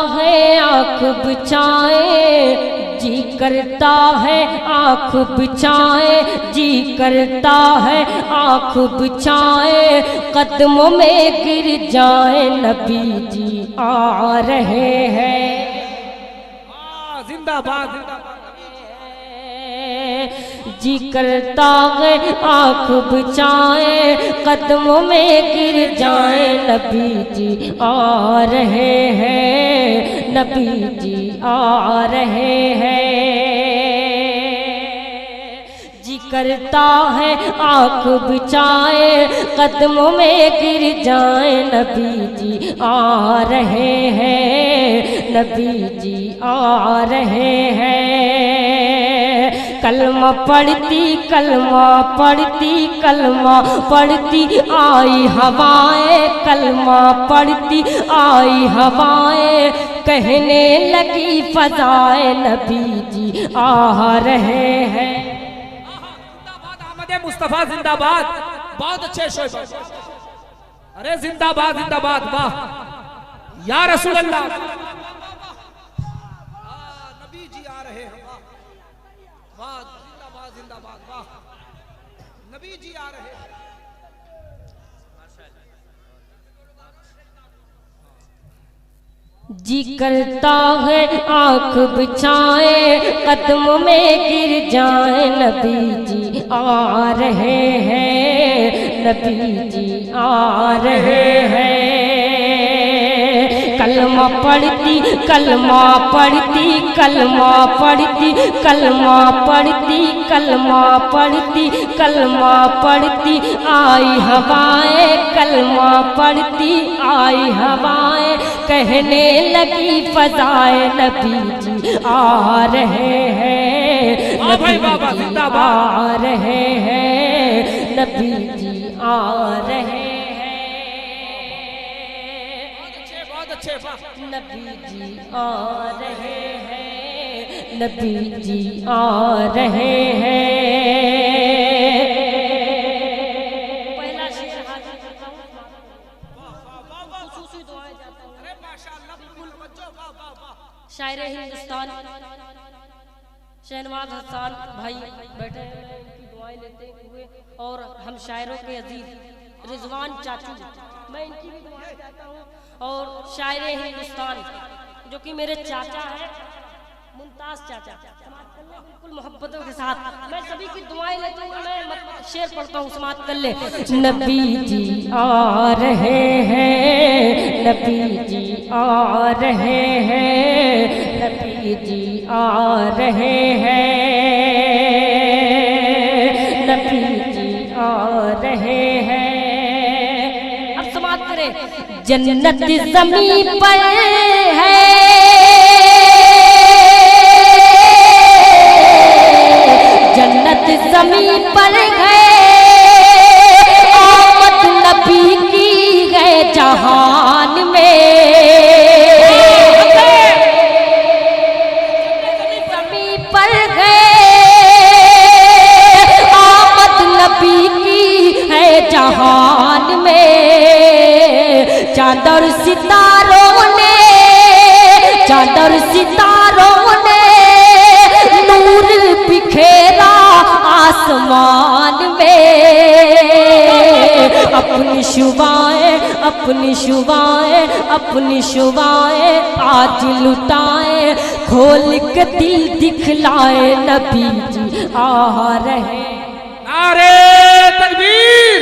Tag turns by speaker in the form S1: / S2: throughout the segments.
S1: है आँख बिछाए, जी करता है आँख बिछाए, जी करता है आँख बिछाए, कदमों में गिर जाए नबी जी आ रहे हैं।
S2: जिंदाबाद जिंदाबाद।
S1: जी करता है आँख बिछाए, कदमों में गिर जाए नबी जी आ रहे हैं, नबी जी आ रहे हैं। जी करता है आँख बिछाए, कदमों में गिर जाए नबी जी आ रहे हैं, नबी जी आ रहे हैं। कलमा पढ़ती कलमा पढ़ती कलमा पढ़ती आई हवाएं, कलमा पढ़ती आई हवाएं, कहने लगी फजाए नबी जी आ रहे हैं।
S2: जिंदाबाद अहमद मुस्तफा जिंदाबाद। बहुत अच्छे शोएब। अरे जिंदाबाद जिंदाबाद। वाह या रसूल अल्लाह। नबी जी आ रहे हैं। वाह जिंदाबाद जिंदाबाद। वाह नबी जी आ रहे हैं।
S1: जी करता है आँख बिछाए, कदमों में गिर जाए नबी जी आ रहे हैं, नबी जी आ रहे हैं। कलमा पढ़ती कलमा पढ़ती कलमा पढ़ती कलमा पढ़ती कलमा पढ़ती कलमा पढ़ती आई हवाएं, कलमा पढ़ती आई हवाएं, कहने लगी फजाए नबी जी आ रहे हैं, नबी जी आ रहे हैं, नबी जी आ रहे हैं। नबी जी आ रहे हैं, नबी जी आ रहे हैं। पहला शेर हाजिर करता हूँ। खुसूसी दुआएं जाता हूँ। अरे माशाअल्लाह बिल्कुल शायर हिंदुस्तान शहनवाज हसन भाई बैठे हैं, उनकी दुआएं लेते हुए, और हम शायरों के अजीज रिजवान चाचू, मैं इनकी भी दुआएं चाहता हूँ। और शायर हिंदुस्तान जो कि मेरे चाचा हैं, मुमताज चाचा, बिल्कुल मोहब्बतों के साथ मैं सभी की दुआएं लेता हूँ। मैं शेर पढ़ता हूँ, समाप्त कर ले। नबी जी आ रहे हैं, नबी जी आ रहे हैं, नबी जी आ रहे हैं, नबी जी आ रहे हैं। अब समाप्त करें। जन्नत ज़मीन पर है, जन्नत ज़मीन पर है, आमद नबी की है जहान में। ज़मीन पर है, आमद नबी की है जहान में। चाँद और सितारों ने, चाँद और सितारों ने नूर बिखेरा आसमान में। अपनी शुबाएं अपनी शुबाएं अपनी शुबाएं आज लुटाए, खोल के दिल दिखलाए नबी जी आ रहे।
S2: नारे तकबीर,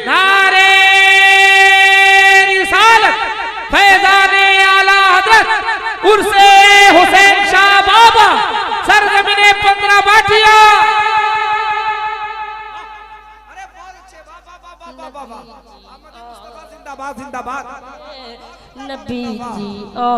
S2: नारे फैज़ाने आला हज़रत उर्से हुसैन शाह बाबा, सरज़मीने 15 बाटिया। अरे बहुत अच्छे, वाह अहमद मुस्तफा जिंदाबाद जिंदाबाद।
S1: नबी जी आ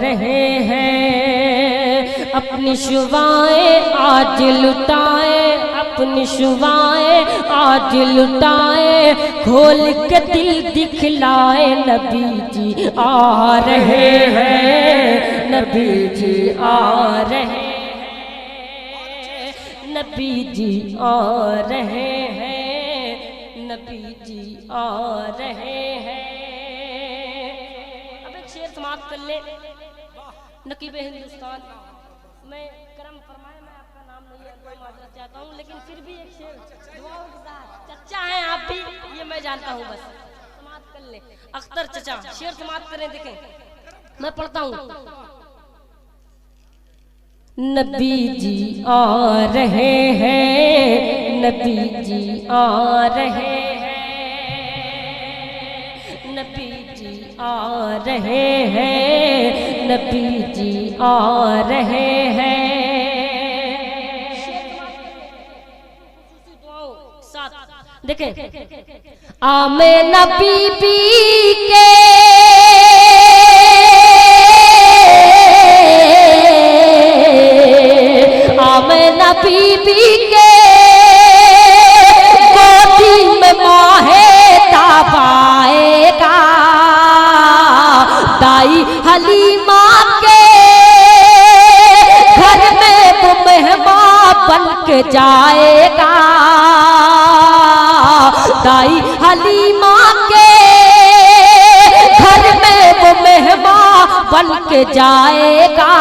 S1: रहे हैं, अपनी शुबाएं आज लुटाए, अपनी शुबाएं आज लुटाए, खोल के दिल दिखलाए नबी जी आ रहे हैं, नबी जी आ रहे हैं, नबी जी आ रहे हैं, नबी जी आ रहे हैं। अब एक शेर समाप्त कर ले। नकीब हिंदुस्तान, मैं करम फरमाए, मैं आपका नाम नहीं जानता, माजरत चाहता हूँ, लेकिन फिर भी एक शेर दुआओं के साथ, चचा हैं आप भी, ये मैं जानता हूँ, बस समाप्त कर ले। अख्तर चचा शेर समाप्त करें, देखें मैं पढ़ता हूँ। नबी जी आ रहे हैं, नबी जी आ रहे हैं, नबी जी आ रहे हैं, नबी जी आ रहे हैं। देखें आमेना बीबी के आमेना बीबी के गोदी में माहे ताबाएगा, दाई हलीमा के घर में वो मेहमान बन के जाएगा, दाई हलीमा के घर में वो मेहमान बन के जाएगा।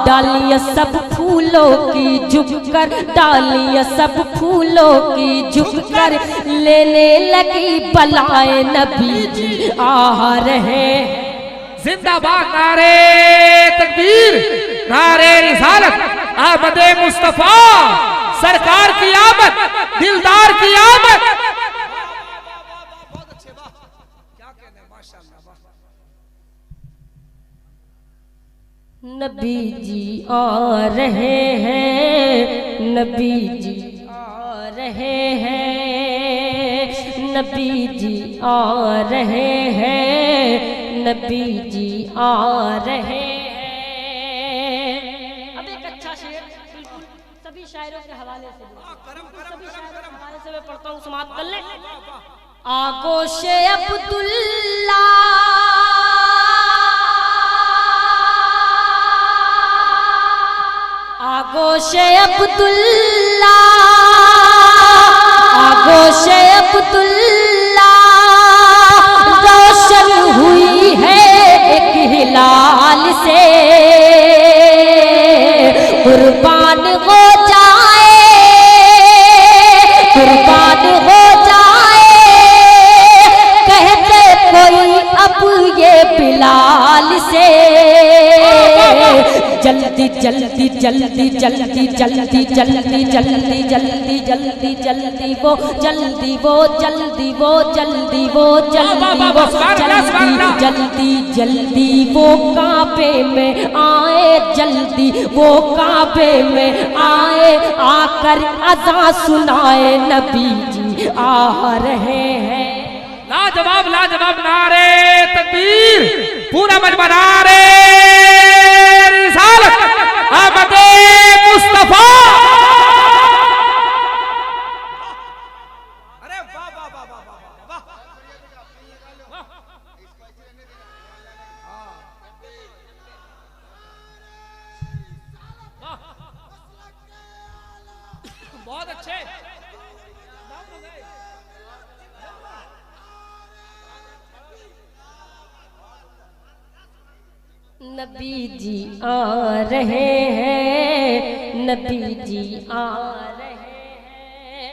S1: डालियां सब फूलों की झुककर, डालियां सब फूलों की झुककर लेने लगी बलाए, नबी जी आ रहे।
S2: जिंदाबाद नारे तकबीर, नारे रिसालत, आमदे मुस्तफा सरकार की आमद, दिलदार की आमद। बहुत अच्छे, वाह क्या कहने, माशाअल्लाह।
S1: नबी जी आ रहे हैं, नबी जी आ रहे हैं, नबी जी आ रहे हैं, नबी जी आ रहे हैं। अब एक अच्छा शेर बिल्कुल सभी शायरों के हवाले से, सभी शायरों के हवाले से मैं पढ़ता हूँ, समाप्त कर ले। आगोशे अब्दुल्ला आगोशे अब्दुल्ला आगोशे अब्दुल्ला रोशन हुई है एक हिलाल से, कुर्बान हो जाए, कुर्बान हो जाए, कहते कोई अब ये बिलाल से। जल्दी जल्दी जल्दी जल्दी जल्दी जल्दी जल्दी जल्दी जल्दी जल्दी वो जल्दी वो जल्दी वो जल्दी वो जल्दी वो जल्दी जल्दी जल्दी वो काबे में आए, जल्दी वो काबे में आए, आकर अज़ान सुनाए, नबी जी आ रहे हैं।
S2: लाजवाब लाजवाब, नारे तकबीर, पूरा मजमा नारे रिसालत, आमदे मुस्तफा। अरे वाह वाह वाह वाह वाह वाह, बहुत अच्छे।
S1: नबी जी आ रहे हैं, नबी जी आ रहे हैं।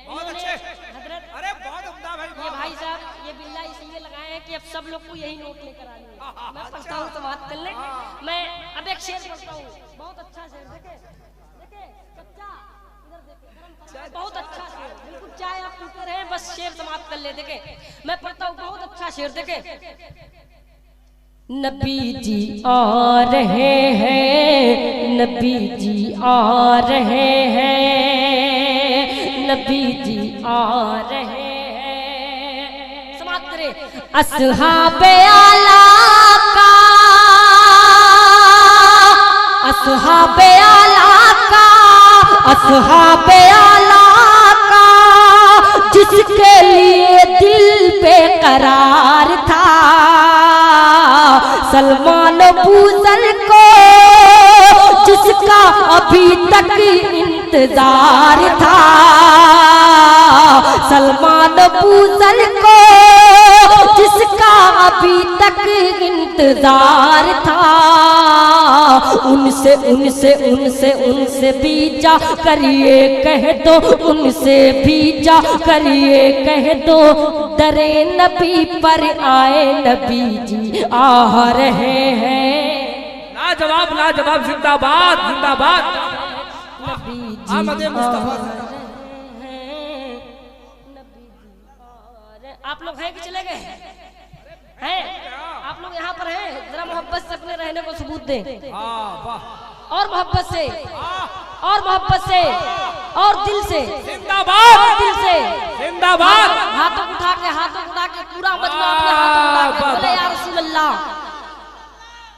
S2: बहुत अच्छे
S1: हजरत,
S2: अरे बहुत उम्दा भाई।
S1: ये भाई साहब ये बिल्ला इसलिए लगाए हैं कि अब सब लोग को यही नोट लेकर आनी है। मैं पढ़ता हूँ तो बात कर ले। मैं अब एक शेर पढ़ता हूँ, बहुत अच्छा शेर, देखे देखे चचा इधर देखे, बहुत अच्छा शेर, बिल्कुल चाय आप पीते रहे, बस शेर समाप्त कर ले। देखे मैं पढ़ता हूँ, बहुत अच्छा शेर, देखे नबी जी आ रहे हैं, नबी जी आ रहे हैं, नबी जी आ रहे हैं। समाप्त करे। अस्हाबे आला का, अस्हाबे आला का, अस्हाबे आला का, जिसके लिए दिल बेकरार था, सलमान बूज़र को जिसका अभी तक इंतजार था, सलमान बूज़र को जिसका अभी तक इंतजार था, उनसे उनसे उनसे उनसे भी जा करिए कह दो, उनसे भी जा करिए कह दो, दरे नबी पर आए नबी जी आ रहे हैं।
S2: लाजवाब लाजवाब, जिंदाबाद जिंदाबाद।
S1: नबी जी
S2: आमदे मुस्तफा।
S1: आप लोग हैं कि चले गए हैं? आप लोग यहाँ पर हैं? जरा मोहब्बत से अपने रहने को सबूत दें। और मोहब्बत से, और मोहब्बत से, और दिल से,
S2: जिंदाबाद,
S1: और दिल से
S2: जिंदाबाद।
S1: हाथों उठा के पूरा मजमा अपने हाथों उठा के बोले या रसूल अल्लाह।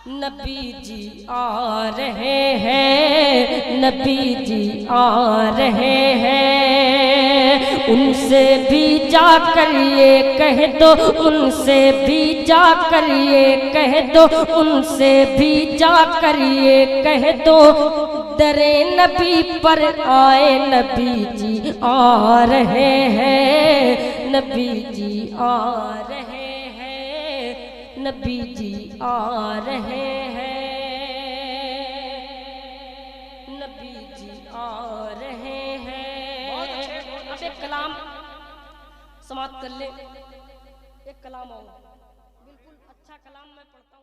S1: नबी जी आ रहे हैं, नबी जी आ रहे हैं, उनसे भी जा कर ये कह दो, उनसे भी जा कर ये कह दो, उनसे भी जा कर ये कह दो, दरे नबी पर आए नबी जी आ रहे हैं, नबी जी आ रहे हैं, नबी जी आ रहे हैं, नबी जी आ रहे हैं। अब एक कलाम समाप्त कर ले, एक कलाम आओ, बिल्कुल अच्छा कलाम मैं पढ़ता हूँ।